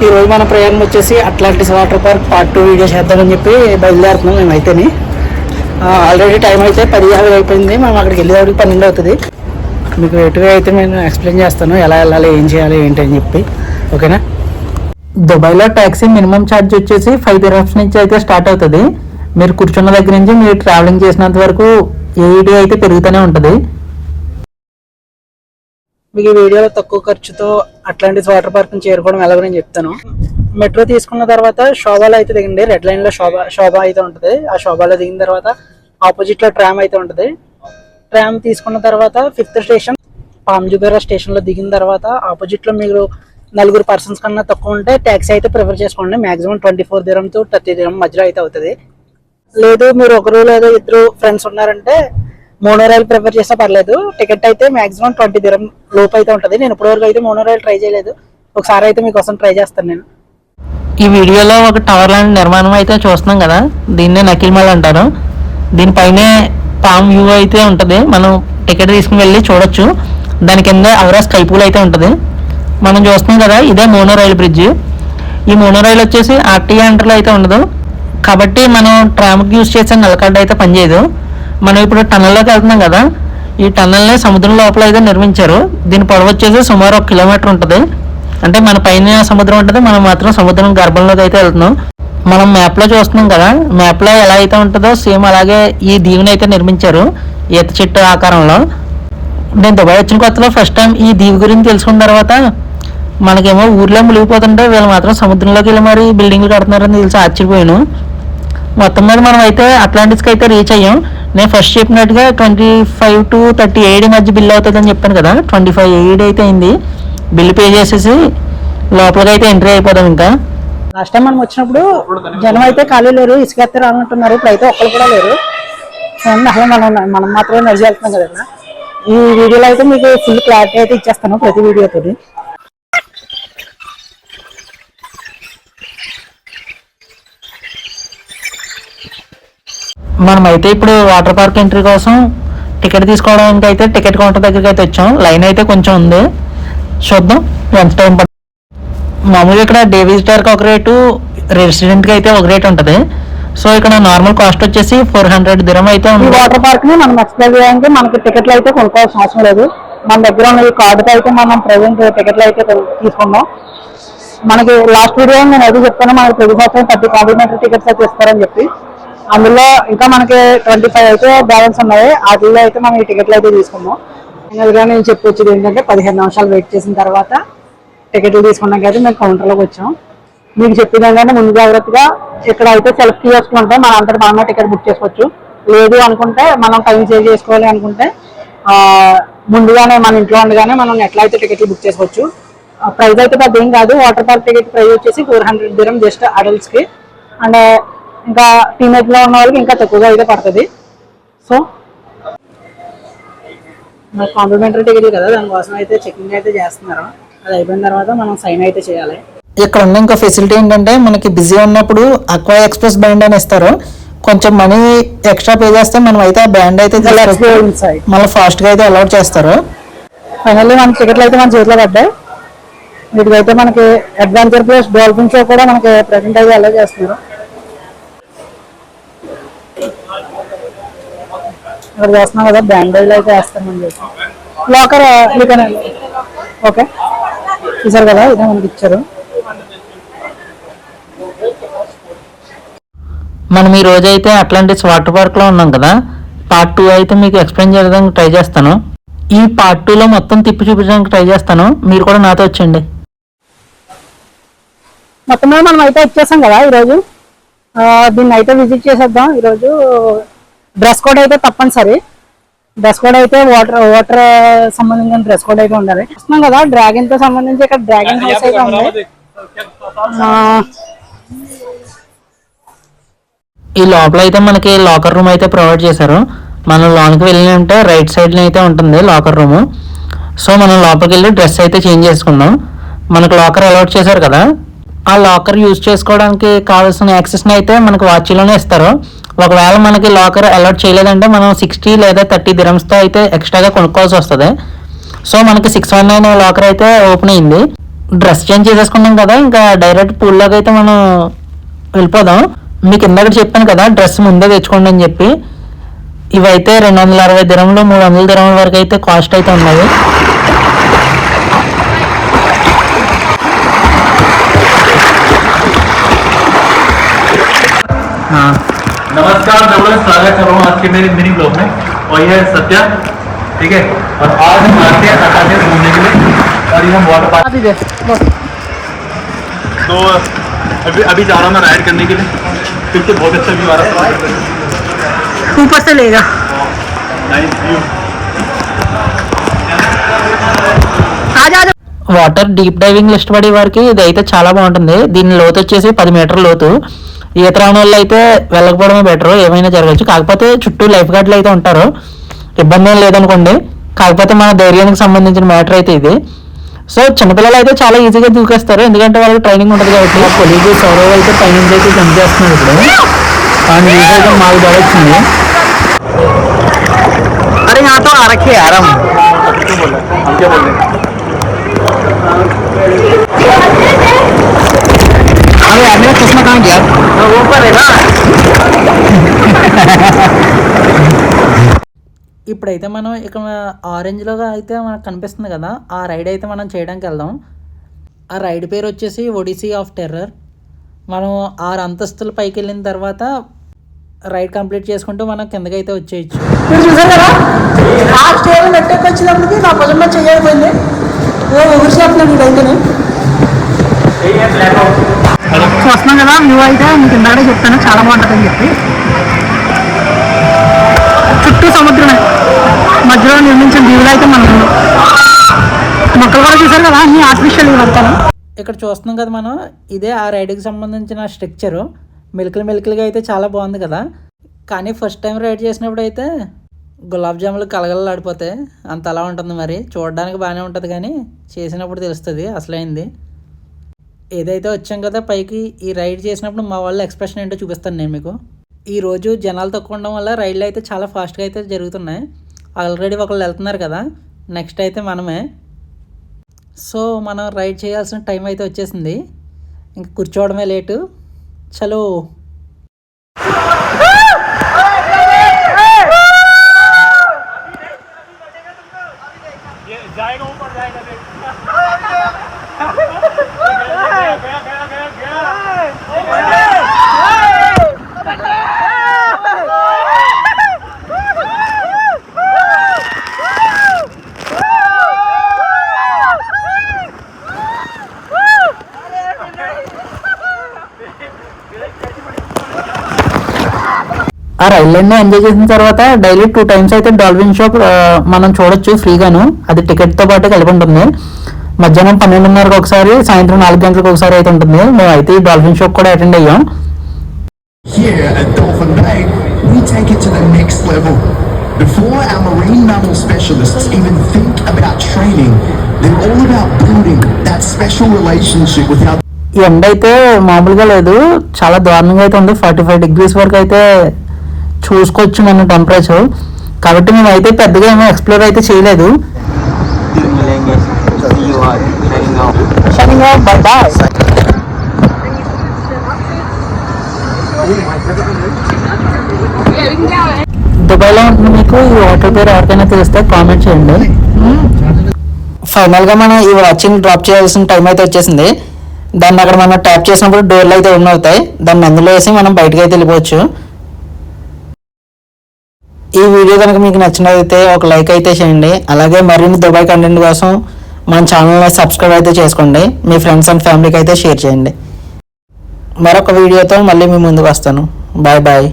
ఈరోజు మన ప్రయాణం వచ్చేసి Atlantis water park part 2 video చేద్దామని చెప్పి బయలుదేరుతున్నాం మేమైతేని. ఆల్రెడీ టైం అయితే 10:50 అయిపోయింది. మనం అక్కడికి వెళ్ళేవాడికి 12 అవుతుంది. మీకు ఎటుగా అయితే నేను ఎక్స్ప్లెయిన్ చేస్తాను ఎలా వెళ్ళాలి, ఏం చేయాలి, ఏంటి అని చెప్పి. ఓకేనా? దుబాయ్లో ట్యాక్సీ మినిమం ఛార్జ్ వచ్చేసి 5 dirhams నుంచి అయితే స్టార్ట్ అవుతుంది. మీరు కూర్చున్న దగ్గర నుంచి మీరు ట్రావెలింగ్ చేసినంత వరకు ఏఈడి అయితే పెరుగుతూనే ఉంటుంది. మీకు ఈ వీడియోలో తక్కువ ఖర్చుతో అట్లాంటిస్ వాటర్ పార్క్ని చేరుకోవడం ఎలాగో నేను చెప్తాను. మెట్రో తీసుకున్న తర్వాత శోభాలో అయితే దిగండి. రెడ్ లైన్లో శోభా అయితే ఉంటుంది. ఆ శోభాలో దిగిన తర్వాత ఆపోజిట్లో ట్రామ్ అయితే ఉంటుంది. ట్రామ్ తీసుకున్న తర్వాత 5th స్టేషన్ పామ్ జుబేరా స్టేషన్లో దిగిన తర్వాత ఆపోజిట్లో మీరు 4 పర్సన్స్ కన్నా తక్కువ ఉంటే ట్యాక్సీ అయితే ప్రిఫర్ చేసుకోండి. మాక్సిమం 24 dirham to 30 dirham మధ్యలో అయితే అవుతుంది. లేదు మీరు ఒకరు లేదా ఇద్దరు ఫ్రెండ్స్ ఉన్నారంటే మోనోరైల్ ప్రిఫర్ చేస్తే పర్లేదు. టికెట్ అయితే మాక్సిమం 20 dirham లోపు అయితే ఉంటుంది. నేను ఇప్పటివరకు అయితే మోనోరైల్ ట్రై చేయలేదు. ఒకసారి అయితే మీకోసం ట్రై చేస్తాను నేను. ఈ వీడియోలో ఒక టవర్ లాంటి నిర్మాణం అయితే చూస్తున్నాం కదా, దీన్నే నకిల్మల్ అంటారు. దీనిపైనే పామ్ వ్యూ అయితే ఉంటుంది. మనం టికెట్ తీసుకుని వెళ్ళి చూడొచ్చు. దాని కింద అవరా స్కై పూల్ అయితే ఉంటుంది. మనం చూస్తున్నాం కదా, ఇదే మోనోరైల్ బ్రిడ్జ్. ఈ మోనోరైల్ వచ్చేసి ఆర్టీఏ అంటర్లో అయితే ఉండదు కాబట్టి మనం ట్రామ్కి యూజ్ చేసే నల్లకడ్డ అయితే పనిచేయదు. మనం ఇప్పుడు టన్నల్లోకి వెళ్తున్నాం కదా, ఈ టన్నల్ని సముద్రం లోపల అయితే నిర్మించారు. దీని పొడవు వచ్చేసి సుమారు 1 kilometer ఉంటుంది. అంటే మన పైన సముద్రం ఉంటుంది, మనం మాత్రం సముద్రం గర్భంలోకి అయితే వెళ్తున్నాం. మనం మ్యాప్లో చూస్తున్నాం కదా, మ్యాప్లో ఎలా అయితే ఉంటుందో సేమ్ అలాగే ఈ దీవిని అయితే నిర్మించారు ఈత చెట్టు ఆకారంలో. నేను దుబాయ్ వచ్చిన కొత్తలో ఫస్ట్ టైం ఈ దీవి గురించి తెలుసుకున్న తర్వాత మనకేమో ఊర్లో మునిగిపోతుంటే వీళ్ళు మాత్రం సముద్రంలోకి వెళ్ళి మరి బిల్డింగ్లు కడుతున్నారని తెలిసి ఆశ్చర్యపోయాను. మొత్తం మీద మనం అయితే అట్లాంటిస్కి అయితే రీచ్ అయ్యాం. నేను ఫస్ట్ చెప్పినట్టుగా 25 to 30 AED మధ్య బిల్ అవుతుందని చెప్పాను కదా, 25 AED అయితే అయింది. బిల్ పే చేసేసి లోపలికి అయితే ఎంట్రీ అయిపోదాం. ఇంకా లాస్ట్ టైం మనం వచ్చినప్పుడు జనం అయితే ఖాళీ లేరు, ఇసుక ఎత్తే రానుంటున్నారు. ఇప్పుడు అయితే ఒక్కరు కూడా లేరు. అసలు మనం మాత్రమే నడిచి వెళ్తున్నాం కదా. ఈ వీడియోలో అయితే మీకు ఫుల్ క్లారిటీ అయితే ఇచ్చేస్తాను ప్రతి వీడియోతో. మనమైతే ఇప్పుడు వాటర్ పార్క్ ఎంట్రీ కోసం టికెట్ తీసుకోవడానికి అయితే టికెట్ కౌంటర్ దగ్గరికి అయితే వచ్చాం. లైన్ అయితే కొంచెం ఉంది, చూద్దాం ఎంత టైం పడుతుంది. మామూలుగా ఇక్కడ డే విజిటర్కి ఒక రేటు, రెసిడెంట్కి అయితే ఒక రేట్ ఉంటుంది. సో ఇక్కడ నార్మల్ కాస్ట్ వచ్చేసి 400 dirham అయితే ఉంది. వాటర్ పార్క్ ని మనం ఎక్స్ప్లోర్ చేయడానికి మనకి టికెట్లు అయితే కొనుక్కోవాల్సిన అవసరం లేదు. మన దగ్గర ఉన్న ఈ కార్డుతో అయితే మనం ప్రెసెంట్ టికెట్లు అయితే తీసుకుందాం. మనకి లాస్ట్ వీడియో నేను అయితే చెప్తాను, మనకి ప్రతి సంవత్సరం 30 కాంప్లిమెంటరీ టికెట్స్ అయితే ఇస్తారని చెప్పి. అందులో ఇంకా మనకి 25 అయితే బ్యాలెన్స్ ఉన్నాయి. వాటిల్లో అయితే మనం ఈ టికెట్లు అయితే తీసుకుందాం. ఫైనల్గా నేను చెప్పొచ్చేది ఏంటంటే 15 నిమిషాలు వెయిట్ చేసిన తర్వాత టికెట్లు తీసుకున్నాక అయితే మేము కౌంటర్లోకి వచ్చాం. మీకు చెప్పిన ముందు జాగ్రత్తగా ఇక్కడ అయితే సెల్ఫ్ కియోస్క్లు ఉంటాయి. మనం అంతటి మనమే టికెట్ బుక్ చేసుకోవచ్చు. లేదు అనుకుంటే మనం టైం సేవ్ చేసుకోవాలి అనుకుంటే ముందుగానే మన ఇంట్లో ఉండగానే మనం ఎట్లా అయితే టికెట్లు బుక్ చేసుకోవచ్చు. ప్రైస్ అయితే పెద్ద ఏం కాదు. వాటర్ పార్క్ టికెట్ ప్రైస్ వచ్చేసి 400 dirham జస్ట్ అడల్ట్స్కి. అండ్ ఇంకా టీనేజ్లో ఉన్న వాళ్ళకి ఇంకా తక్కువగా అయితే పడుతుంది. సో మన కాంప్లిమెంటరీ టికెట్ కదా, దానికోసం అయితే చెకింగ్ అయితే చేస్తున్నారు. అది అయిపోయిన తర్వాత మనం సైన్ అయితే చేయాలి. ఇక్కడ ఉన్న ఇంకా ఫెసిలిటీ ఏంటంటే మనకి బిజీ ఉన్నప్పుడు అక్వా ఎక్స్ప్రెస్ బ్యాండ్ అని ఇస్తారు. కొంచెం మనీ ఎక్స్ట్రా పే చేస్తే మనం అయితే ఆ బ్యాండ్ అయితే మళ్ళీ ఫాస్ట్గా అయితే అలౌట్ చేస్తారు. ఫైనల్లీ మన టికెట్లు అయితే మన చేతిలో పడ్డాయి. వీటికైతే మనకి అడ్వెంచర్ ప్లేస్ డాల్ఫిన్ షో కూడా మనకి ప్రెసెంట్ అయితే అలౌట్ చేస్తున్నారు. ఇక్కడ చేస్తున్నాం కదా, బ్యాండేజ్ అయితే వేస్తామని చెప్పి లాకర్ ఓకే చూసారు కదా, ఇదే మనకి ఇచ్చారు. మనం ఈ రోజు అయితే అట్లాంటిస్ వాటర్ పార్క్ లో ఉన్నాం కదా, పార్ట్ 2 అయితే మీకు ఎక్స్ప్లెయిన్ చేయడానికి ట్రై చేస్తాను. ఈ పార్ట్ 2లో మొత్తం తిప్పి చూపించడానికి ట్రై చేస్తాను. మీరు కూడా నాతో వచ్చండి. మొత్తం మనం అయితే వచ్చేసాం కదా ఈరోజు. దీన్ని అయితే విజిట్ చేసేద్దాం. ఈరోజు డ్రెస్ కోడ్ అయితే తప్పనిసరి. డ్రెస్ కోడ్ అయితే వాటర్ సంబంధించిన డ్రెస్ కోడ్ అయితే ఉండాలి. వస్తున్నాం కదా, డ్రాగన్ తో సంబంధించి ఇక్కడ డ్రాగన్ హౌస్ అయితే ఉంది. ఈ లోపల అయితే మనకి లాకర్ రూమ్ అయితే ప్రొవైడ్ చేశారు. మనం లోనికి వెళ్ళి ఉంటే రైట్ సైడ్ అయితే ఉంటుంది లాకర్ రూమ్. సో మనం లోపలికి వెళ్ళి డ్రెస్ అయితే చేంజ్ చేసుకుందాం. మనకు లాకర్ అలౌట్ చేశారు కదా, ఆ లాకర్ యూజ్ చేసుకోవడానికి కావాల్సిన యాక్సెస్ని అయితే మనకు వాచీలోనే ఇస్తారు. ఒకవేళ మనకి లాకర్ అలౌట్ చేయలేదంటే మనం 60 లేదా 30 dirhamsతో అయితే ఎక్స్ట్రాగా కొనుక్కోవాల్సి వస్తుంది. సో మనకి 619 లాకర్ అయితే ఓపెన్ అయింది. డ్రెస్ చేంజ్ చేసేసుకున్నాం కదా, ఇంకా డైరెక్ట్ పూల్లోకి అయితే మనం వెళ్ళిపోదాం. మీకు ఇందాక చెప్పాను కదా డ్రెస్ ముందే తెచ్చుకోండి అని చెప్పి. ఇవైతే 260 దిరములు 300 దిరముల వరకు అయితే కాస్ట్ అయితే ఉన్నాయి. नमस्कार, मैं बोला स्वागत कर रहा हूँ आज के मेरे मिनी ब्लॉग में। और ये है सत्या, ठीक है। और आज हम आते हैं आकाश घूमने के लिए और ये हम वाटर पार्क। तो अभी जा रहा हूँ मैं राइड करने के लिए, क्योंकि बहुत अच्छा व्यू आ रहा है, ऊपर से लेगा nice view. Water deep diving ఇష్టపడే వారికి ఇది అయితే చాలా బాగుంటుంది. దీని లోతు వచ్చేసి 10 మీటర్ల లోతు. ఈత రాని వాళ్ళు అయితే వెళ్ళకపోవడమే బెటర్, ఏమైనా జరగచ్చు. కాకపోతే చుట్టూ లైఫ్ గార్డ్లు అయితే ఉంటారు, ఇబ్బంది ఏం లేదనుకోండి. కాకపోతే మన ధైర్యానికి సంబంధించిన మ్యాటర్ అయితే ఇది. సో చిన్నపిల్లలు అయితే చాలా ఈజీగా దూకేస్తారు, ఎందుకంటే వాళ్ళకి ట్రైనింగ్ ఉంటుంది కాబట్టి. కొలీగ్ సౌరవ్ అయితే పైనుంచి అయితే జంప్ చేస్తున్నాడు ఇప్పుడు, కానీ ఈజీగా మాకు బాగా వచ్చింది. అరే నాతో అరకే ఆరాం चश्मा कहाँ गया? वो ऊपर है ना. ఇప్పుడైతే మనం ఇక్కడ ఆరెంజ్లో అయితే మనకు కనిపిస్తుంది కదా, ఆ రైడ్ అయితే మనం చేయడానికి వెళ్దాం. ఆ రైడ్ పేరు వచ్చేసి ఒడిసీ ఆఫ్ టెర్రర్. మనం 6 అంతస్తుల పైకి వెళ్ళిన తర్వాత రైడ్ కంప్లీట్ చేసుకుంటూ మనం కిందకి అయితే వచ్చేయచ్చు. మీరు చూసారు కదా ఆ స్టేజ్ నెట్టెక్కి వచ్చినప్పటికి నా భుజంలో చేయకపోయింది, ఊరిసేస్తున్నాడు ఇదైతేనే. వస్తున్నాం కదా వ్యూ అయితే మీకు ఇందాక చెప్తాను, చాలా బాగుంటుందని చెప్పి. చుట్టూ సముద్రమే, మధ్యలో నిర్మించిన దీవులు అయితే మనం మొక్కలు కూడా చూసారు కదా, అన్ని ఆర్టిఫిషియల్ వస్తాను. ఇక్కడ చూస్తున్నాం కదా మనం, ఇదే ఆ రైడ్కి సంబంధించిన స్ట్రక్చరు. మెలికలుగా అయితే చాలా బాగుంది కదా. కానీ ఫస్ట్ టైం రైడ్ చేసినప్పుడు అయితే గులాబ్ జాములు కలగలలాడిపోతాయి, అంత అలా ఉంటుంది. మరి చూడడానికి బాగానే ఉంటుంది, కానీ చేసినప్పుడు తెలుస్తుంది అసలైంది. ఏదైతే వచ్చాం కదా పైకి, ఈ రైడ్ చేసినప్పుడు మా వాళ్ళ ఎక్స్ప్రెషన్ ఏంటో చూపిస్తాను నేను మీకు. ఈరోజు జనాలు తక్కువ ఉండడం వల్ల రైడ్లు అయితే చాలా ఫాస్ట్గా అయితే జరుగుతున్నాయి. ఆల్రెడీ ఒకళ్ళు వెళ్తున్నారు కదా, నెక్స్ట్ అయితే మనమే. సో మనం రైడ్ చేయాల్సిన టైం అయితే వచ్చేసింది, ఇంక కూర్చోవడమే లేటు. చలో ఆ రైళ్ళన్నీ ఎంజాయ్ చేసిన తర్వాత డైలీ 2 times అయితే డాల్ఫిన్ షో మనం చూడొచ్చు ఫ్రీగాను. అది టికెట్తో పాటు కలిపి ఉంటుంది. మధ్యాహ్నం 12:30కి ఒకసారి, సాయంత్రం 4 గంటలకు ఒకసారి అయితే ఉంటుంది. మేము అయితే ఈ డాల్ఫిన్ షోకి కూడా అటెండ్ అయ్యాం. Here at Dolphin Bay, we take it to the next level. Before our marine mammal specialists even think about training, they're all about building that special relationship with our... ఈ ఎండ అయితే మామూలుగా లేదు, చాలా దారుణంగా అయితే ఉంది. 45 degrees వరకు అయితే చూసుకోవచ్చు మన టెంపరేచర్. కాబట్టి మేము అయితే పెద్దగా ఏమో ఎక్స్ప్లోర్ అయితే చేయలేదు. దుబాయ్లో ఉంటుంది, మీకు ఈ హోటల్ పేరు ఎవరికైనా తెలిస్తే కామెంట్ చేయండి. ఫైనల్గా మనం ఈ వాచింగ్ డ్రాప్ చేయాల్సిన టైం అయితే వచ్చేసింది. దాన్ని అక్కడ మనం ట్యాప్ చేసినప్పుడు డోర్లు అయితే ఓపెన్ అవుతాయి, దాన్ని అందులో వేసి మనం బయటకు అయితే వెళ్ళిపోవచ్చు. ఈ వీడియో కనుక మీకు నచ్చినట్లయితే ఒక లైక్ అయితే చేయండి. అలాగే మరిన్ని దుబాయ్ కంటెంట్ కోసం మన ఛానల్ని సబ్స్క్రైబ్ అయితే చేసుకోండి. మీ ఫ్రెండ్స్ అండ్ ఫ్యామిలీకి అయితే షేర్ చేయండి. మరొక వీడియోతో మళ్ళీ మీ ముందుకు వస్తాను. Bye bye.